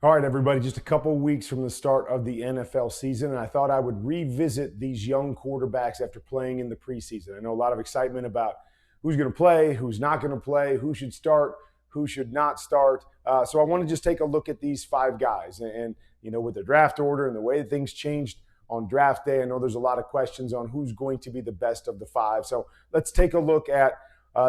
All right, everybody, just a couple weeks from the start of the NFL season, and I thought I would revisit these young quarterbacks after playing in the preseason. I know a lot of excitement about who's going to play, who's not going to play, who should start, who should not start. So I want to just take a look at these five guys. And you know, with the draft order and the way things changed on draft day, I know there's a lot of questions on who's going to be the best of the five. So let's take a look at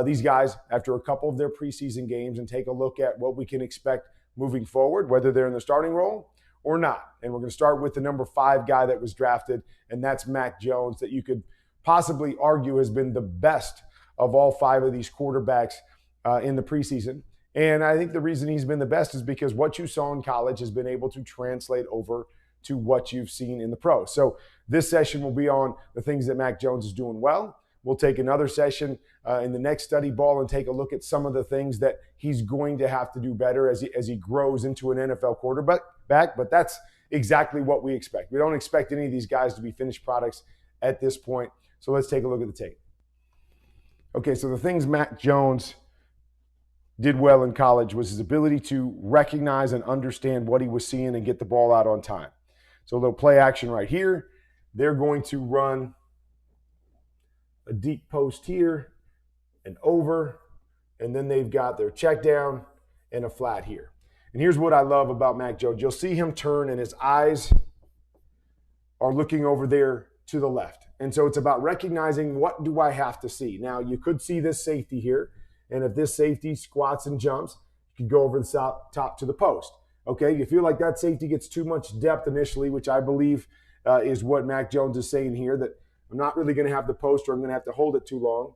these guys after a couple of their preseason games and take a look at what we can expect moving forward, whether they're in the starting role or not. And we're going to start with the number 5 guy that was drafted, and that's Mac Jones, that you could possibly argue has been the best of all 5 of these quarterbacks in the preseason. And I think the reason he's been the best is because what you saw in college has been able to translate over to what you've seen in the pros. So this session will be on the things that Mac Jones is doing well. We'll take another session in the next study ball and take a look at some of the things that he's going to have to do better as he grows into an NFL quarterback. But that's exactly what we expect. We don't expect any of these guys to be finished products at this point. So let's take a look at the tape. Okay, so the things Mac Jones did well in college was his ability to recognize and understand what he was seeing and get the ball out on time. So they'll play action right here. They're going to run a deep post here, an over, and then they've got their check down and a flat here. And here's what I love about Mac Jones. You'll see him turn and his eyes are looking over there to the left. And so it's about recognizing, what do I have to see? Now, you could see this safety here, and if this safety squats and jumps, you could go over the top to the post. Okay, you feel like that safety gets too much depth initially, which I believe is what Mac Jones is saying here, that I'm not really going to have the post, or I'm going to have to hold it too long.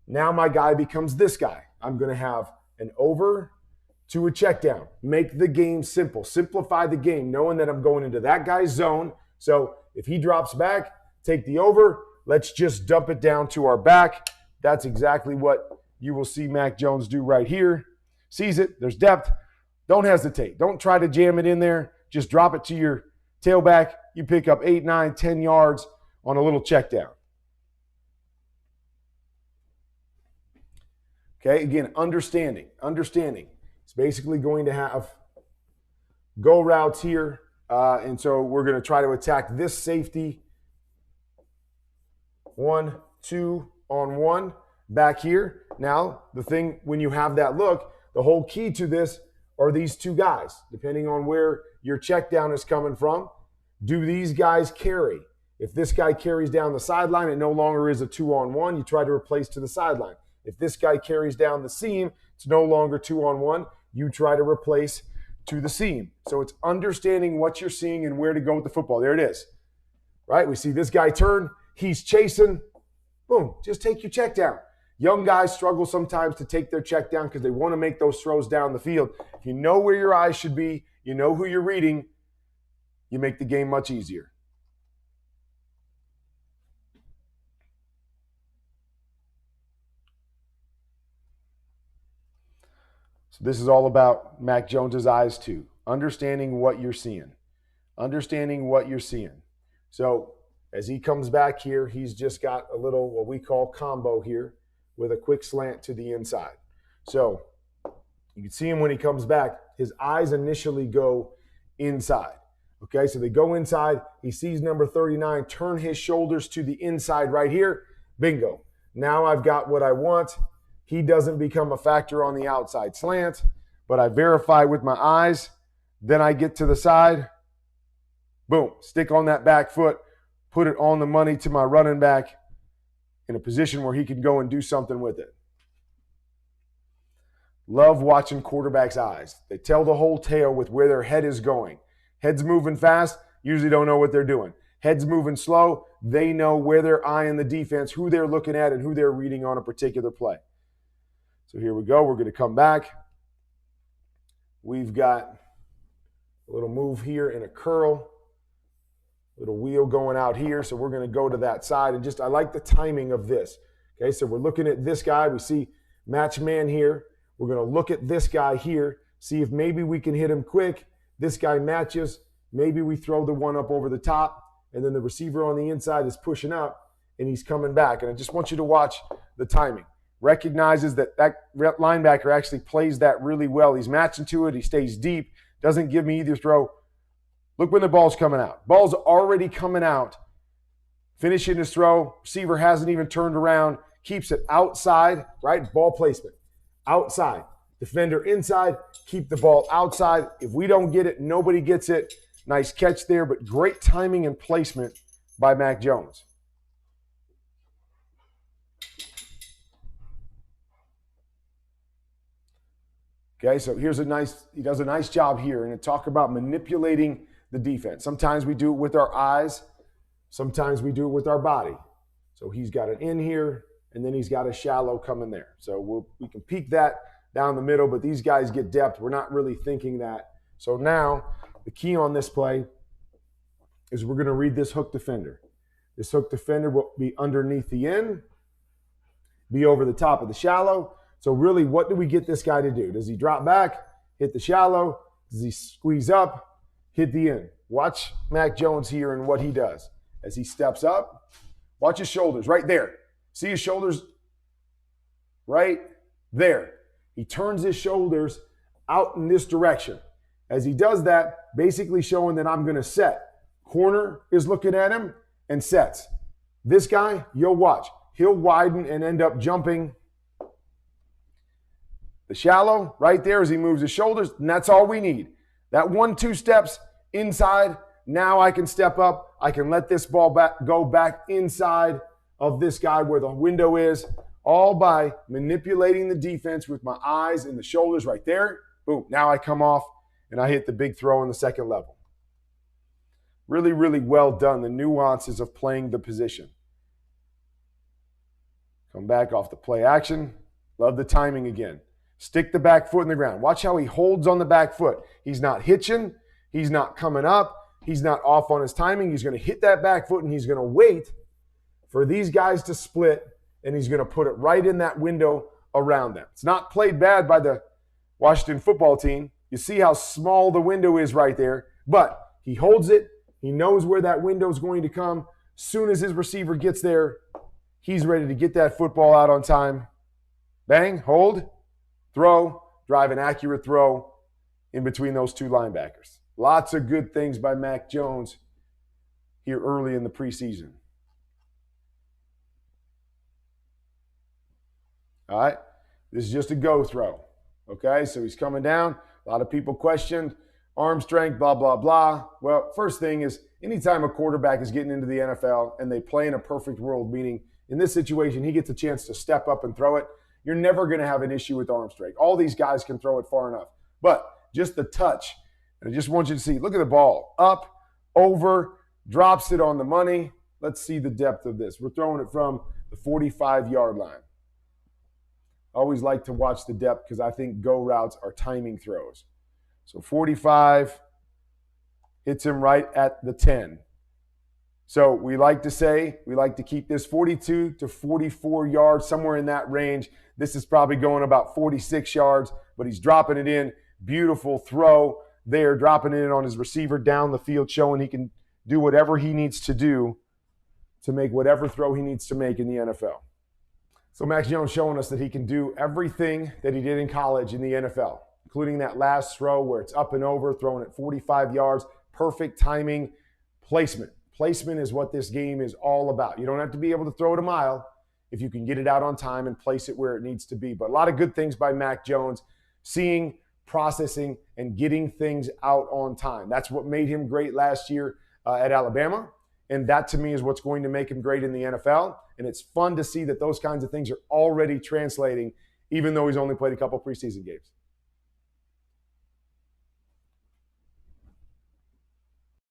Now my guy becomes this guy. I'm going to have an over to a check down. Make the game simple. Simplify the game, knowing that I'm going into that guy's zone. So if he drops back, take the over. Let's just dump it down to our back. That's exactly what you will see Mac Jones do right here. Sees it. There's depth. Don't hesitate. Don't try to jam it in there. Just drop it to your tailback. You pick up 8, 9, 10 yards on a little check down. Okay, again, understanding. It's basically going to have go routes here. And so we're going to try to attack this safety. 1, 2 on 1 back here. Now, the thing, when you have that look, the whole key to this are these 2 guys. Depending on where your check down is coming from, do these guys carry? If this guy carries down the sideline, it no longer is a 2-on-1. You try to replace to the sideline. If this guy carries down the seam, it's no longer 2-on-1. You try to replace to the seam. So it's understanding what you're seeing and where to go with the football. There it is. Right? We see this guy turn. He's chasing. Boom. Just take your check down. Young guys struggle sometimes to take their check down because they want to make those throws down the field. If you know where your eyes should be, you know who you're reading, you make the game much easier. So this is all about Mac Jones's eyes too. Understanding what you're seeing. So as he comes back here, he's just got a little, what we call combo here, with a quick slant to the inside. So you can see him when he comes back, his eyes initially go inside. Okay, so they go inside. He sees number 39, turn his shoulders to the inside right here. Bingo. Now I've got what I want. He doesn't become a factor on the outside slant, but I verify with my eyes. Then I get to the side. Boom. Stick on that back foot. Put it on the money to my running back in a position where he can go and do something with it. Love watching quarterbacks' eyes. They tell the whole tale with where their head is going. Heads moving fast, usually don't know what they're doing. Heads moving slow, they know where they're eyeing the defense, who they're looking at, and who they're reading on a particular play. So here we go. We're going to come back. We've got a little move here and a curl. Little wheel going out here. So we're going to go to that side. And I like the timing of this. Okay, so we're looking at this guy. We see match man here. We're going to look at this guy here, see if maybe we can hit him quick. This guy matches. Maybe we throw the one up over the top, and then the receiver on the inside is pushing up, and he's coming back. And I just want you to watch the timing. Recognizes that linebacker actually plays that really well. He's matching to it. He stays deep. doesn't give me either throw. Look when the ball's coming out. Ball's already coming out. Finishing his throw. Receiver hasn't even turned around. Keeps it outside, right? Ball placement. Outside. Defender inside. Keep the ball outside. If we don't get it, nobody gets it. Nice catch there, but great timing and placement by Mac Jones. Okay, so he does a nice job here. And talk about manipulating the defense. Sometimes we do it with our eyes. Sometimes we do it with our body. So he's got it in here, and then he's got a shallow coming there. So we can peek that down the middle, but these guys get depth. We're not really thinking that. So now the key on this play is we're going to read this hook defender. This hook defender will be underneath the end, be over the top of the shallow. So really, what do we get this guy to do? Does he drop back, hit the shallow? Does he squeeze up, hit the end? Watch Mac Jones here and what he does. As he steps up, watch his shoulders right there. See his shoulders right there. He turns his shoulders out in this direction. As he does that, basically showing that I'm going to set. Corner is looking at him and sets. This guy, you'll watch. He'll widen and end up jumping the shallow right there as he moves his shoulders, and that's all we need. That 1-2 steps inside. Now I can step up. I can let this ball go back inside of this guy where the window is, all by manipulating the defense with my eyes and the shoulders right there. Boom. Now I come off and I hit the big throw on the second level. Really, really well done. The nuances of playing the position. Come back off the play action. Love the timing again. Stick the back foot in the ground. Watch how he holds on the back foot. He's not hitching. He's not coming up. He's not off on his timing. He's going to hit that back foot, and he's going to wait for these guys to split, and he's going to put it right in that window around them. It's not played bad by the Washington football team. You see how small the window is right there, but he holds it. He knows where that window is going to come. Soon as his receiver gets there, he's ready to get that football out on time. Bang, hold, throw, drive an accurate throw in between those two linebackers. Lots of good things by Mac Jones here early in the preseason. All right, this is just a go throw. Okay, so he's coming down. A lot of people questioned arm strength, blah, blah, blah. Well, first thing is anytime a quarterback is getting into the NFL and they play in a perfect world, meaning in this situation he gets a chance to step up and throw it, you're never going to have an issue with arm strength. All these guys can throw it far enough. But just the touch, and I just want you to see, look at the ball. Up, over, drops it on the money. Let's see the depth of this. We're throwing it from the 45-yard line. I always like to watch the depth because I think go routes are timing throws. So 45 hits him right at the 10. So we like to keep this 42 to 44 yards, somewhere in that range. This is probably going about 46 yards, but he's dropping it in. Beautiful throw there, dropping it in on his receiver down the field, showing he can do whatever he needs to do to make whatever throw he needs to make in the NFL. So Mac Jones showing us that he can do everything that he did in college in the NFL, including that last throw where it's up and over, throwing it 45 yards, perfect timing, placement. Placement is what this game is all about. You don't have to be able to throw it a mile if you can get it out on time and place it where it needs to be. But a lot of good things by Mac Jones, seeing, processing, and getting things out on time. That's what made him great last year at Alabama. And that, to me, is what's going to make him great in the NFL. And it's fun to see that those kinds of things are already translating, even though he's only played a couple preseason games.